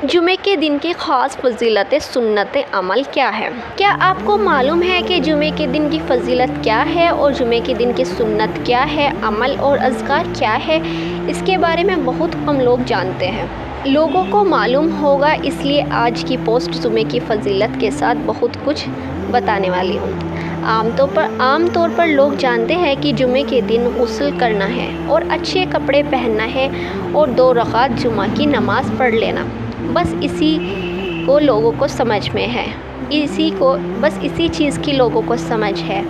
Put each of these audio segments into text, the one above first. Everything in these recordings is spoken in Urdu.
جمعے کے دن کی خاص فضیلت سنت عمل کیا ہے؟ کیا آپ کو معلوم ہے کہ جمعے کے دن کی فضیلت کیا ہے اور جمعے کے دن کی سنت کیا ہے، عمل اور اذکار کیا ہے؟ اس کے بارے میں بہت کم لوگ جانتے ہیں۔ لوگوں کو معلوم ہوگا، اس لیے آج کی پوسٹ جمعے کی فضیلت کے ساتھ بہت کچھ بتانے والی ہوں۔ عام طور پر لوگ جانتے ہیں کہ جمعے کے دن غسل کرنا ہے اور اچھے کپڑے پہننا ہے اور 2 رکعت جمعہ کی نماز پڑھ لینا۔ بس اسی کو لوگوں کو سمجھ میں ہے، اسی چیز کی لوگوں کو سمجھ ہے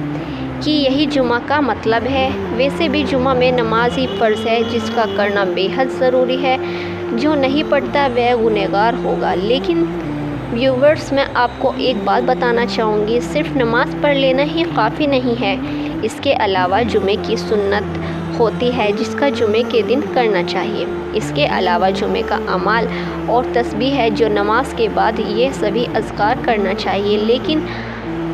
کہ یہی جمعہ کا مطلب ہے۔ ویسے بھی جمعہ میں نماز ہی فرض ہے جس کا کرنا بے حد ضروری ہے۔ جو نہیں پڑھتا وہ گنہگار ہوگا۔ لیکن ویورز، میں آپ کو ایک بات بتانا چاہوں گی، صرف نماز پڑھ لینا ہی کافی نہیں ہے۔ اس کے علاوہ جمعے کی سنت ہوتی ہے جس کا جمعے کے دن کرنا چاہیے۔ اس کے علاوہ جمعے کا اعمال اور تسبیح ہے جو نماز کے بعد یہ سبھی اذکار کرنا چاہیے۔ لیکن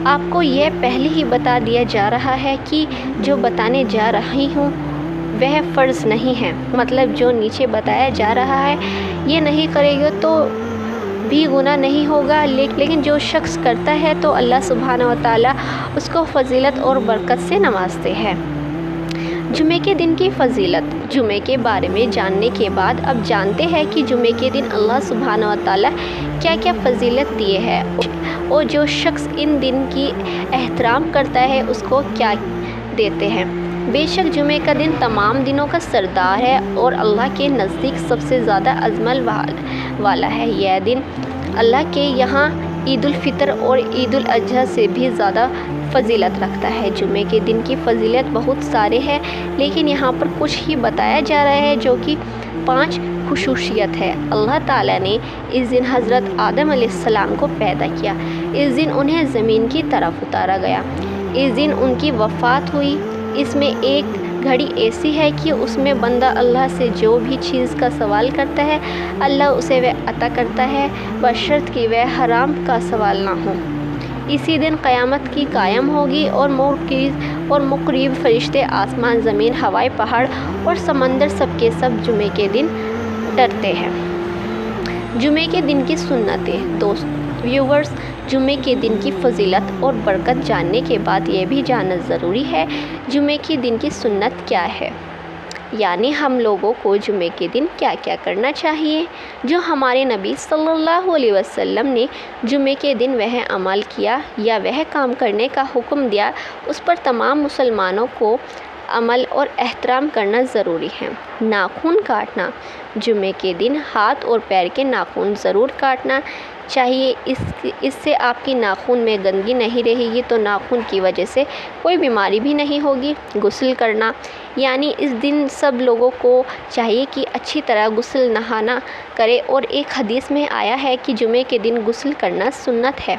آپ کو یہ پہلے ہی بتا دیا جا رہا ہے کہ جو بتانے جا رہی ہوں وہ فرض نہیں ہے، مطلب جو نیچے بتایا جا رہا ہے یہ نہیں کرے گا تو بھی گناہ نہیں ہوگا، لیکن جو شخص کرتا ہے تو اللہ سبحانہ و تعالیٰ اس کو فضیلت اور برکت سے نوازتے ہیں۔ جمعے کے دن کی فضیلت۔ جمعے کے بارے میں جاننے کے بعد اب جانتے ہیں کہ جمعے کے دن اللہ سبحانہ و تعالیٰ کیا کیا فضیلت دیے ہے اور جو شخص ان دن کی احترام کرتا ہے اس کو کیا دیتے ہیں۔ بے شک جمعے کا دن تمام دنوں کا سردار ہے اور اللہ کے نزدیک سب سے زیادہ عظمت والا ہے۔ یہ دن اللہ کے یہاں عید الفطر اور عید الاضحیٰ سے بھی زیادہ فضیلت رکھتا ہے۔ جمعے کے دن کی فضیلت بہت سارے ہیں، لیکن یہاں پر کچھ ہی بتایا جا رہا ہے جو کہ 5 خصوصیت ہے۔ اللہ تعالیٰ نے اس دن حضرت آدم علیہ السلام کو پیدا کیا۔ اس دن انہیں زمین کی طرف اتارا گیا۔ اس دن ان کی وفات ہوئی۔ اس میں ایک گھڑی ایسی ہے کہ اس میں بندہ اللہ سے جو بھی چیز کا سوال کرتا ہے اللہ اسے وہ عطا کرتا ہے، بشرط کہ وہ حرام کا سوال نہ ہو۔ اسی دن قیامت کی قائم ہوگی اور مقرب فرشتے، آسمان، زمین، ہوائیں، پہاڑ اور سمندر سب کے سب جمعے کے دن ڈرتے ہیں۔ جمعے کے دن کی سنتیں۔ ویورز، جمعے کے دن کی فضیلت اور برکت جاننے کے بعد یہ بھی جاننا ضروری ہے جمعے کے دن کی سنت کیا ہے، یعنی ہم لوگوں کو جمعے کے دن کیا کیا کرنا چاہیے۔ جو ہمارے نبی صلی اللہ علیہ وسلم نے جمعے کے دن وہ عمل کیا یا وہ کام کرنے کا حکم دیا اس پر تمام مسلمانوں کو عمل اور احترام کرنا ضروری ہے۔ ناخن کاٹنا۔ جمعے کے دن ہاتھ اور پیر کے ناخن ضرور کاٹنا چاہیے۔ اس سے آپ کی ناخن میں گندگی نہیں رہے گی تو ناخن کی وجہ سے کوئی بیماری بھی نہیں ہوگی۔ غسل کرنا، یعنی اس دن سب لوگوں کو چاہیے کہ اچھی طرح غسل نہانا کرے، اور ایک حدیث میں آیا ہے کہ جمعے کے دن غسل کرنا سنت ہے۔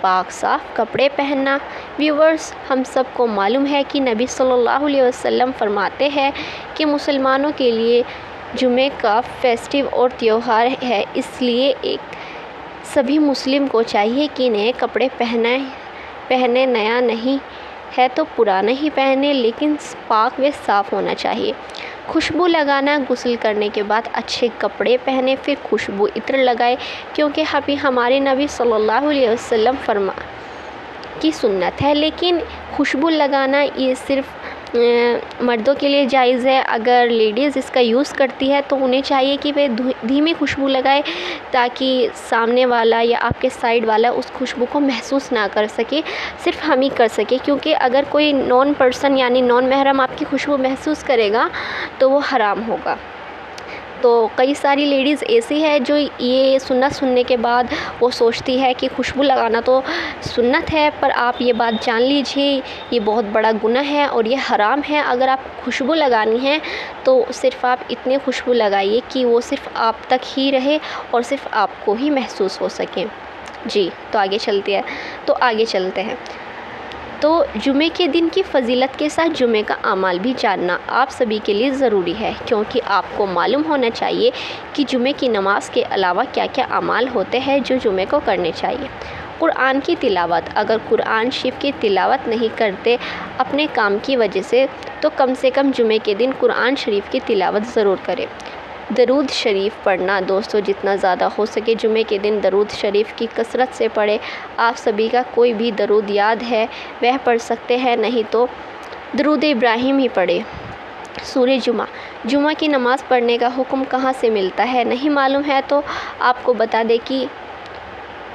پاک صاف کپڑے پہننا۔ ویورز، ہم سب کو معلوم ہے کہ نبی صلی اللہ علیہ وسلم فرماتے ہیں کہ مسلمانوں کے لیے جمعے کا فیسٹیو اور تہوار ہے، اس لیے سبھی مسلم کو چاہیے کہ نئے کپڑے پہنے، نیا نہیں ہے تو پرانا ہی پہنے، لیکن پاک و صاف ہونا چاہیے۔ خوشبو لگانا۔ غسل کرنے کے بعد اچھے کپڑے پہنے پھر خوشبو عطر لگائے، کیونکہ ہمارے نبی صلی اللہ علیہ وسلم کی سنت ہے۔ لیکن خوشبو لگانا یہ صرف مردوں کے لیے جائز ہے۔ اگر لیڈیز اس کا یوز کرتی ہے تو انہیں چاہیے کہ وہ دھیمی خوشبو لگائے تاکہ سامنے والا یا آپ کے سائیڈ والا اس خوشبو کو محسوس نہ کر سکے، صرف ہم ہی کر سکے، کیونکہ اگر کوئی نون پرسن یعنی نون محرم آپ کی خوشبو محسوس کرے گا تو وہ حرام ہوگا۔ تو کئی ساری لیڈیز ایسی ہے جو یہ سنت سننے کے بعد وہ سوچتی ہے کہ خوشبو لگانا تو سنت ہے، پر آپ یہ بات جان لیجئے یہ بہت بڑا گناہ ہے اور یہ حرام ہے۔ اگر آپ خوشبو لگانی ہے تو صرف آپ اتنے خوشبو لگائیے کہ وہ صرف آپ تک ہی رہے اور صرف آپ کو ہی محسوس ہو سکے۔ جی، تو آگے چلتے ہیں۔ تو جمعے کے دن کی فضیلت کے ساتھ جمعے کا اعمال بھی جاننا آپ سبھی کے لیے ضروری ہے، کیونکہ آپ کو معلوم ہونا چاہیے کہ جمعے کی نماز کے علاوہ کیا کیا اعمال ہوتے ہیں جو جمعے کو کرنے چاہیے۔ قرآن کی تلاوت۔ اگر قرآن شریف کی تلاوت نہیں کرتے اپنے کام کی وجہ سے تو کم سے کم جمعے کے دن قرآن شریف کی تلاوت ضرور کریں۔ درود شریف پڑھنا دوستو جتنا زیادہ ہو سکے جمعے کے دن درود شریف کی کثرت سے پڑھے۔ آپ سبھی کا کوئی بھی درود یاد ہے وہ پڑھ سکتے ہیں، نہیں تو درود ابراہیم ہی پڑھے۔ سورہ جمعہ کی نماز پڑھنے کا حکم کہاں سے ملتا ہے؟ نہیں معلوم ہے تو آپ کو بتا دیں کہ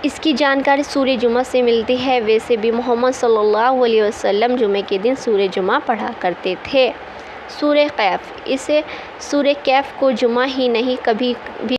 اس کی جانکاری سورہ جمعہ سے ملتی ہے۔ ویسے بھی محمد صلی اللہ علیہ وسلم جمعے کے دن سورہ جمعہ پڑھا کرتے تھے۔ سورہ کہف، اسے سورہ کہف کو جمعہ ہی نہیں کبھی بھی